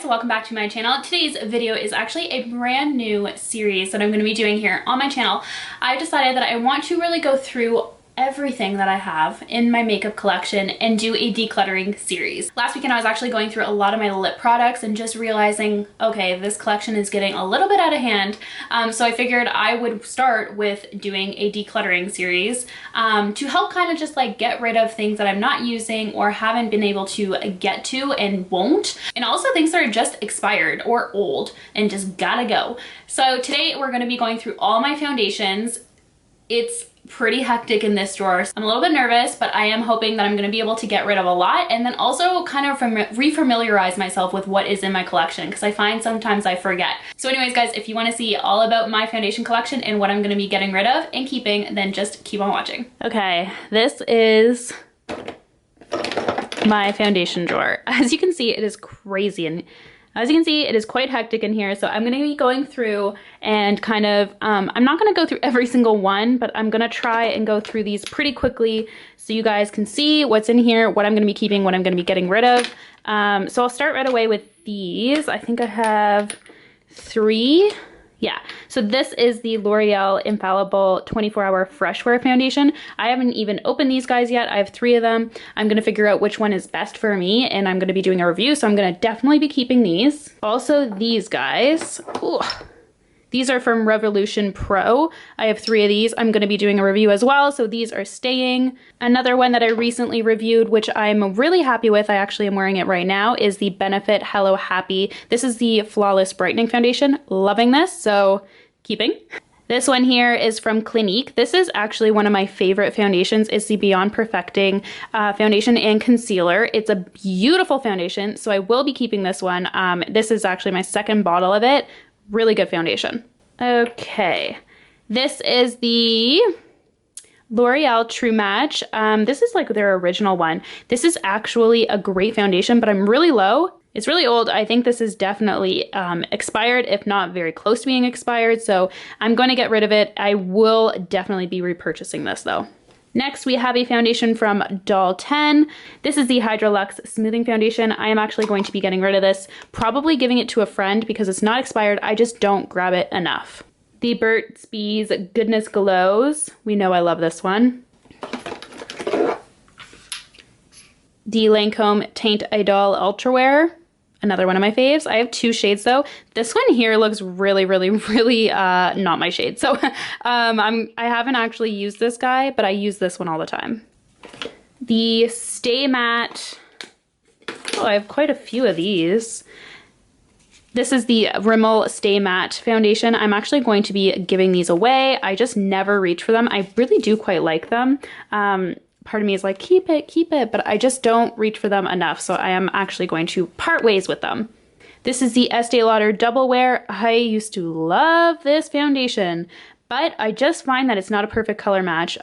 guys, welcome back to my channel. Today's video is actually a brand new series that I'm going to be doing here on my channel. I decided that I want to really go through everything that I have in my makeup collection and do a decluttering series. Last weekend I was actually going through a lot of my lip products and just realizing, okay, this collection is getting a little bit out of hand. So I figured I would start with doing a decluttering series to help kind of just like get rid of things that I'm not using or haven't been able to get to and won't. And also things that are just expired or old and just gotta go. So today we're gonna be going through all my foundations. It's pretty hectic in this drawer. I'm a little bit nervous, but I am hoping that I'm going to be able to get rid of a lot and then also kind of refamiliarize myself with what is in my collection, because I find sometimes I forget. So anyways, guys, if you want to see all about my foundation collection and what I'm going to be getting rid of and keeping, then just keep on watching. Okay, this is my foundation drawer. As you can see, it is crazy, and as you can see, it is quite hectic in here, so I'm going to be going through and kind of, I'm not going to go through every single one, but I'm going to try and go through these pretty quickly so you guys can see what's in here, what I'm going to be keeping, what I'm going to be getting rid of. So I'll start right away with these. I think I have 3. Yeah, so this is the L'Oreal Infallible 24-Hour Fresh Wear Foundation. I haven't even opened these guys yet. I have 3 of them. I'm going to figure out which one is best for me, and I'm going to be doing a review, so I'm going to definitely be keeping these. Also, these guys. Ooh, these are from Revolution Pro. I have 3 of these. I'm going to be doing a review as well, so these are staying. Another one that I recently reviewed, which I'm really happy with, I actually am wearing it right now, is the Benefit Hello Happy. This is the Flawless Brightening Foundation. Loving this, so keeping. This one here is from Clinique. This is actually one of my favorite foundations. It's the Beyond Perfecting foundation and concealer. It's a beautiful foundation, so I will be keeping this one. This is actually my second bottle of it. Really good foundation. Okay, this is the L'Oreal True Match. This is like their original one. This is actually a great foundation, but I'm really low. It's really old. I think this is definitely expired, if not very close to being expired. So I'm going to get rid of it. I will definitely be repurchasing this though. Next, we have a foundation from Doll 10. This is the Hydrolux Smoothing Foundation. I am actually going to be getting rid of this, probably giving it to a friend because it's not expired. I just don't grab it enough. The Burt's Bees Goodness Glows. We know I love this one. The Lancome Teint Idol Ultra Wear. Another one of my faves. I have 2 shades though. This one here looks really not my shade. So I haven't actually used this guy, but I use this one all the time. The Stay Matte. Oh, I have quite a few of these. This is the Rimmel Stay Matte Foundation. I'm actually going to be giving these away. I just never reach for them. I really do quite like them. Part of me is like, keep it, but I just don't reach for them enough, so I am actually going to part ways with them. This is the Estee Lauder Double Wear. I used to love this foundation, but I just find that it's not a perfect color match.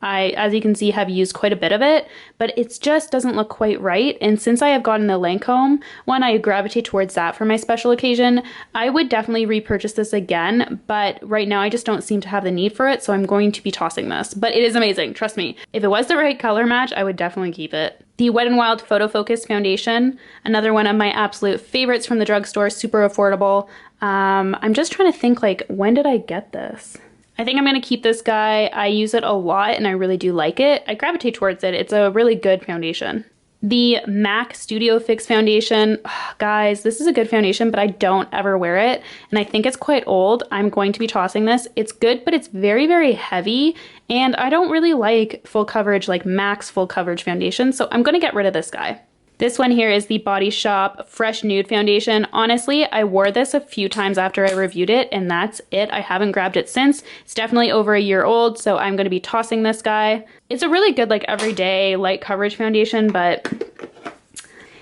I, as you can see, have used quite a bit of it, but it just doesn't look quite right. And since I have gotten the Lancome one, I gravitate towards that for my special occasion. I would definitely repurchase this again, but right now I just don't seem to have the need for it, so I'm going to be tossing this. But it is amazing, trust me. If it was the right color match, I would definitely keep it. The Wet n Wild Photo Focus Foundation, another one of my absolute favorites from the drugstore, super affordable. I'm just trying to think, like, when did I get this? I think I'm going to keep this guy. I use it a lot and I really do like it. I gravitate towards it. It's a really good foundation. The MAC Studio Fix Foundation. Oh, guys, this is a good foundation, but I don't ever wear it. And I think it's quite old. I'm going to be tossing this. It's good, but it's very heavy. And I don't really like full coverage, like MAC's full coverage foundation. So I'm going to get rid of this guy. This one here is the Body Shop Fresh Nude Foundation. Honestly, I wore this a few times after I reviewed it, and that's it. I haven't grabbed it since. It's definitely over a year old, so I'm going to be tossing this guy. It's a really good, like, everyday light coverage foundation, but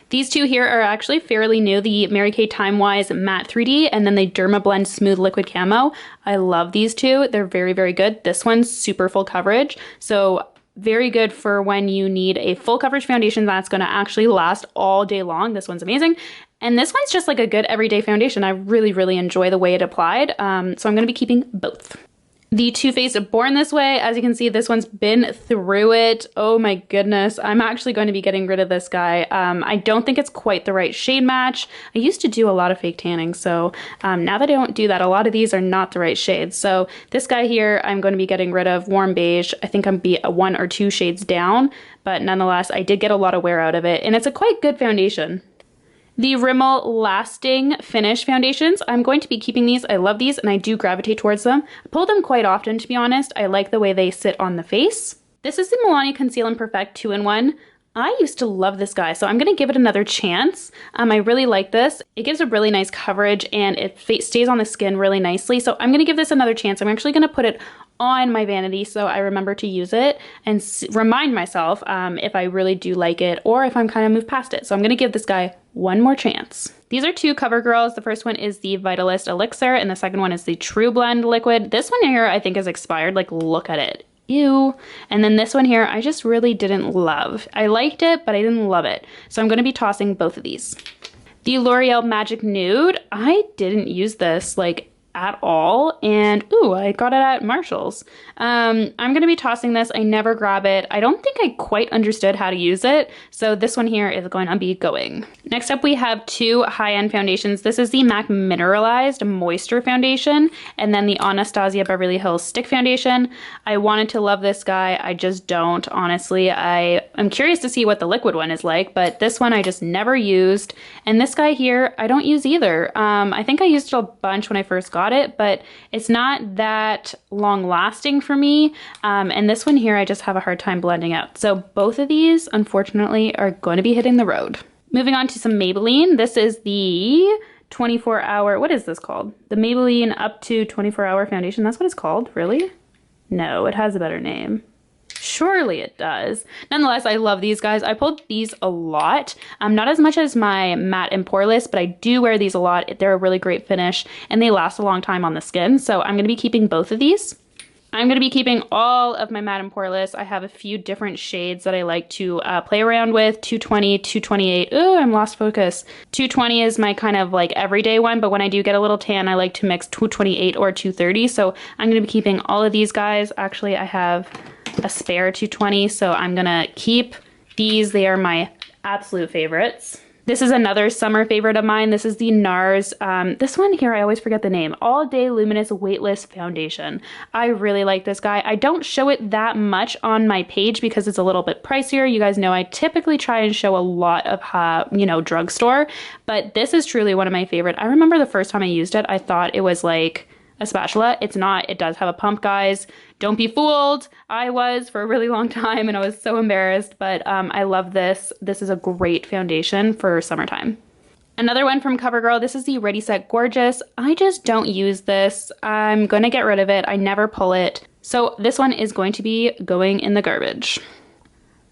these 2 here are actually fairly new. The Mary Kay Time Wise Matte 3D, and then the Dermablend Smooth Liquid Camo. I love these 2. They're very good. This one's super full coverage, so very good for when you need a full coverage foundation that's going to actually last all day long. This one's amazing. And this one's just like a good everyday foundation. I really enjoy the way it applied. So I'm going to be keeping both. The Too Faced Born This Way. As you can see, this one's been through it. Oh my goodness. I'm actually going to be getting rid of this guy. I don't think it's quite the right shade match. I used to do a lot of fake tanning, so now that I don't do that, a lot of these are not the right shades. So this guy here, I'm going to be getting rid of. Warm Beige. I think I'm be 1 or 2 shades down, but nonetheless, I did get a lot of wear out of it, and it's a quite good foundation. The Rimmel Lasting Finish foundations, I'm going to be keeping these. I love these and I do gravitate towards them. I pull them quite often, to be honest. I like the way they sit on the face. This is the Milani Conceal and Perfect 2-in-1. I used to love this guy, so I'm going to give it another chance. I really like this. It gives a really nice coverage and it stays on the skin really nicely, so I'm going to give this another chance. I'm actually going to put it on my vanity so I remember to use it and remind myself if I really do like it or if I'm kind of moved past it. So I'm going to give this guy one more chance. These are 2 CoverGirls. The first one is the Vitalist Elixir and the second one is the True Blend Liquid. This one here I think is expired. Like, look at it. Ew. And then this one here, I just really didn't love. I liked it, but I didn't love it. So I'm going to be tossing both of these. The L'Oreal Magic Nude, I didn't use this like at all, and ooh, I got it at Marshall's. I'm gonna be tossing this. I never grab it. I don't think I quite understood how to use it, so this one here is going to be going. Next up we have 2 high-end foundations. This is the MAC Mineralized Moisture Foundation and then the Anastasia Beverly Hills Stick Foundation. I wanted to love this guy, I just don't, honestly. I'm curious to see what the liquid one is like, but this one I just never used, and this guy here I don't use either. I think I used it a bunch when I first got it, but it's not that long lasting for me. And this one here, I just have a hard time blending out. So both of these, unfortunately, are going to be hitting the road. Moving on to some Maybelline. This is the 24-hour, what is this called? The Maybelline Up to 24-hour foundation. That's what it's called, really? No, it has a better name. Surely it does. Nonetheless, I love these guys. I pulled these a lot. Not as much as my matte and poreless, but I do wear these a lot. They're a really great finish and they last a long time on the skin. So I'm going to be keeping both of these. I'm going to be keeping all of my matte and poreless. I have a few different shades that I like to play around with. 220, 228. Oh, I'm lost focus. 220 is my kind of like everyday one, but when I do get a little tan, I like to mix 228 or 230. So I'm going to be keeping all of these guys. Actually, I have a spare 220, so I'm gonna keep these. They are my absolute favorites. This is another summer favorite of mine. This is the NARS. This one here, I always forget the name. All Day Luminous Weightless Foundation. I really like this guy. I don't show it that much on my page because it's a little bit pricier. You guys know I typically try and show a lot of, drugstore, but this is truly one of my favorite. I remember the first time I used it, I thought it was like a spatula. It's not. It does have a pump, guys. Don't be fooled. I was for a really long time and I was so embarrassed, but I love this. This is a great foundation for summertime. Another one from CoverGirl. This is the Ready Set Gorgeous. I just don't use this. I'm going to get rid of it. I never pull it. So this one is going to be going in the garbage.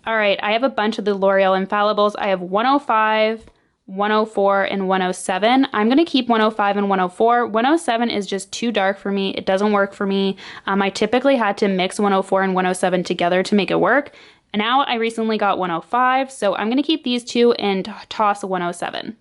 All right, I have a bunch of the L'Oreal Infallibles. I have 105, 104 and 107. I'm going to keep 105 and 104. 107 is just too dark for me. It doesn't work for me. I typically had to mix 104 and 107 together to make it work. And now I recently got 105, so I'm going to keep these 2 and toss 107.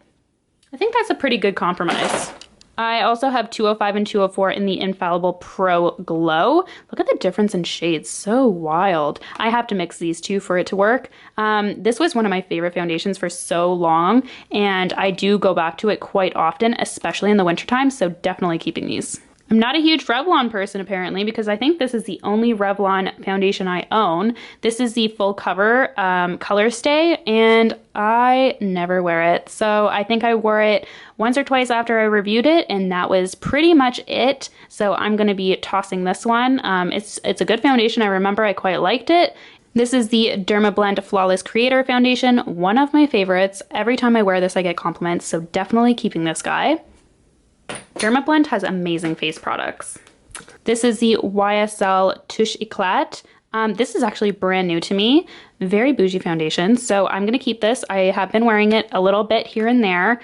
I think that's a pretty good compromise. I also have 205 and 204 in the Infallible Pro Glow. Look at the difference in shades, so wild. I have to mix these 2 for it to work. This was one of my favorite foundations for so long, and I do go back to it quite often, especially in the wintertime, so definitely keeping these. I'm not a huge Revlon person apparently because I think this is the only Revlon foundation I own. This is the Full Cover Color Stay and I never wear it. So I think I wore it once or twice after I reviewed it and that was pretty much it. So I'm going to be tossing this one. It's a good foundation. I remember I quite liked it. This is the Dermablend Flawless Creator Foundation, one of my favorites. Every time I wear this I get compliments, so definitely keeping this guy. Dermablend has amazing face products. This is the YSL Touche Eclat. This is actually brand new to me. Very bougie foundation, so I'm going to keep this. I have been wearing it a little bit here and there.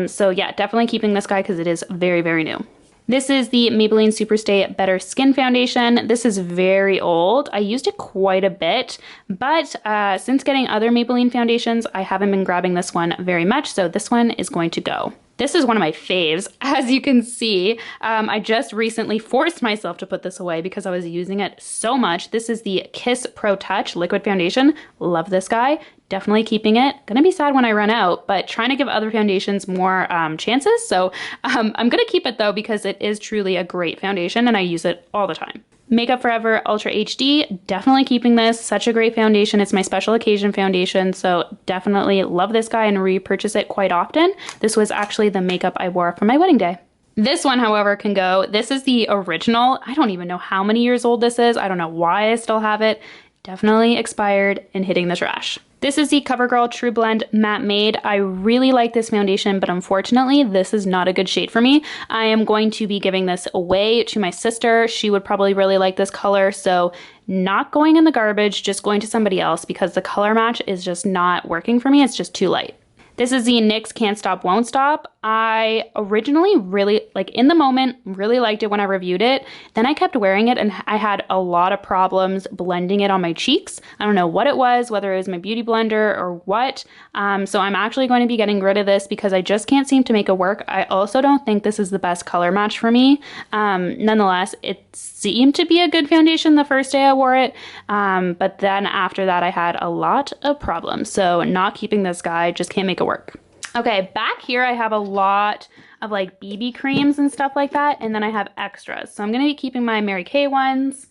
So yeah, definitely keeping this guy because it is very, very new. This is the Maybelline Superstay Better Skin Foundation. This is very old. I used it quite a bit, but since getting other Maybelline foundations, I haven't been grabbing this one very much, so this one is going to go. This is one of my faves, as you can see. I just recently forced myself to put this away because I was using it so much. This is the Kiss Pro Touch Liquid Foundation. Love this guy. Definitely keeping it. Gonna be sad when I run out, but trying to give other foundations more chances. So I'm gonna keep it though because it is truly a great foundation and I use it all the time. Makeup Forever Ultra HD, definitely keeping this. Such a great foundation. It's my special occasion foundation, so definitely love this guy and repurchase it quite often. This was actually the makeup I wore for my wedding day. This one, however, can go. This is the original. I don't even know how many years old this is. I don't know why I still have it. Definitely expired and hitting the trash. This is the CoverGirl True Blend Matte Made. I really like this foundation, but unfortunately, this is not a good shade for me. I am going to be giving this away to my sister. She would probably really like this color, so not going in the garbage, just going to somebody else because the color match is just not working for me. It's just too light. This is the NYX Can't Stop Won't Stop. I originally really, like in the moment, really liked it when I reviewed it. Then I kept wearing it and I had a lot of problems blending it on my cheeks. I don't know what it was, whether it was my beauty blender or what. So I'm actually going to be getting rid of this because I just can't seem to make it work. I also don't think this is the best color match for me. Nonetheless, it seemed to be a good foundation the first day I wore it. But then after that, I had a lot of problems. So not keeping this guy, just can't make it work. Okay, back here I have a lot of like BB creams and stuff like that, and then I have extras. So I'm gonna be keeping my Mary Kay ones.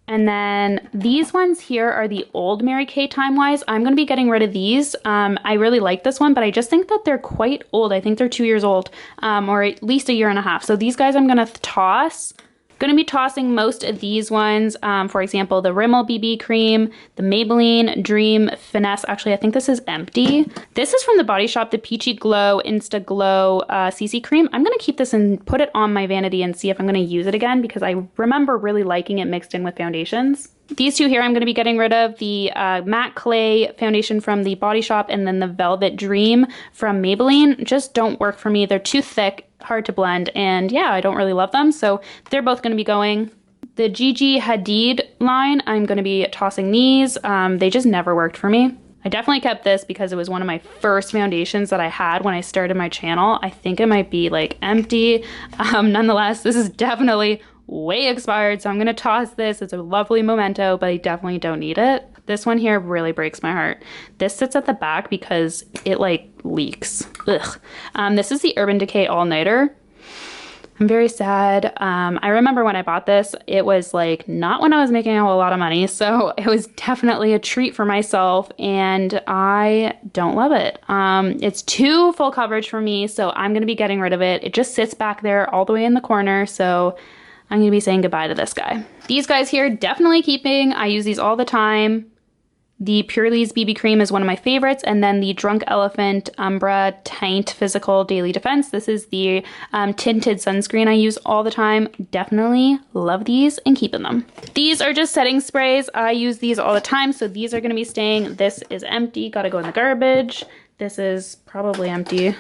And then these ones here are the old Mary Kay Time Wise. I'm gonna be getting rid of these. I really like this one, but I just think that they're quite old. I think they're 2 years old, or at least a year and a half. So these guys I'm gonna toss. Going to be tossing most of these ones, for example, the Rimmel BB cream, the Maybelline Dream Finesse. Actually, I think this is empty. This is from the Body Shop, the Peachy Glow Insta Glow CC cream. I'm going to keep this and put it on my vanity and see if I'm going to use it again because I remember really liking it mixed in with foundations. These two here I'm going to be getting rid of, the Matte Clay foundation from the Body Shop and then the Velvet Dream from Maybelline. Just don't work for me. They're too thick, hard to blend, and yeah, I don't really love them, so they're both going to be going. The Gigi Hadid line, I'm going to be tossing these. They just never worked for me. I definitely kept this because it was one of my first foundations that I had when I started my channel. I think it might be like empty. Nonetheless, this is definitely way expired, so I'm gonna toss this. It's a lovely memento, but I definitely don't need it. This one here really breaks my heart. This sits at the back because it like leaks. Ugh. This is the Urban Decay All Nighter. I'm very sad. I remember when I bought this, it was like not when I was making a lot of money, so it was definitely a treat for myself, and I don't love it. It's too full coverage for me, so I'm gonna be getting rid of it. It just sits back there all the way in the corner, so I'm gonna be saying goodbye to this guy. These guys here, definitely keeping. I use these all the time. The Purely's BB Cream is one of my favorites, and then the Drunk Elephant Umbra Teint Physical Daily Defense. This is the tinted sunscreen I use all the time. Definitely love these and keeping them. These are just setting sprays. I use these all the time, so these are gonna be staying. This is empty, gotta go in the garbage. This is probably empty.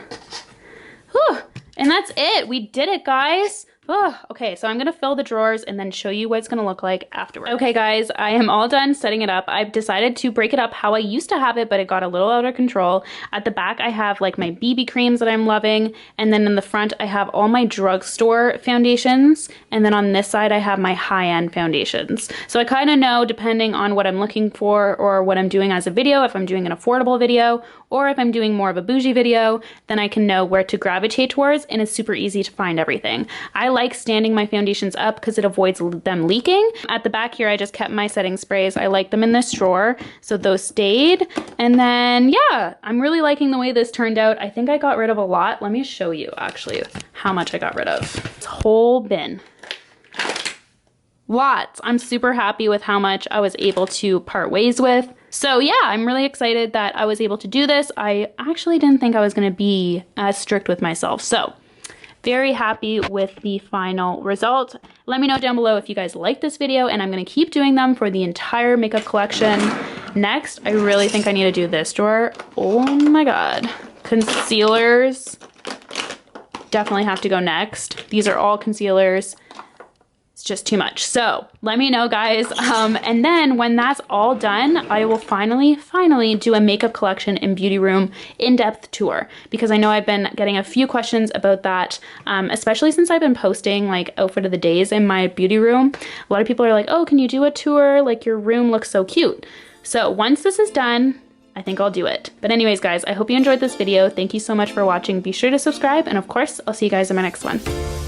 Whew. And that's it, we did it, guys. Oh, okay, so I'm gonna fill the drawers and then show you what it's gonna look like afterwards. Okay guys, I am all done setting it up. I've decided to break it up how I used to have it, but it got a little out of control. At the back, I have like my BB creams that I'm loving, and then in the front, I have all my drugstore foundations, and then on this side, I have my high-end foundations. So I kind of know, depending on what I'm looking for or what I'm doing as a video, if I'm doing an affordable video, or if I'm doing more of a bougie video, then I can know where to gravitate towards, and it's super easy to find everything. I like standing my foundations up because it avoids them leaking. At the back here, I just kept my setting sprays. I like them in this drawer, so those stayed. And then, yeah, I'm really liking the way this turned out. I think I got rid of a lot. Let me show you, actually, how much I got rid of. It's a whole bin. Lots. I'm super happy with how much I was able to part ways with. So yeah, I'm really excited that I was able to do this. I actually didn't think I was going to be as strict with myself. So very happy with the final result. Let me know down below if you guys like this video, and I'm gonna keep doing them for the entire makeup collection. Next, I really think I need to do this drawer. Oh my God. Concealers definitely have to go next. These are all concealers. It's just too much. So let me know, guys. And then when that's all done, I will finally do a makeup collection and beauty room in-depth tour, because I know I've been getting a few questions about that, especially since I've been posting like outfit of the days in my beauty room. A lot of people are like, oh, can you do a tour? Like, your room looks so cute. So once this is done, I think I'll do it. But anyways, guys, I hope you enjoyed this video. Thank you so much for watching. Be sure to subscribe, and of course, I'll see you guys in my next one.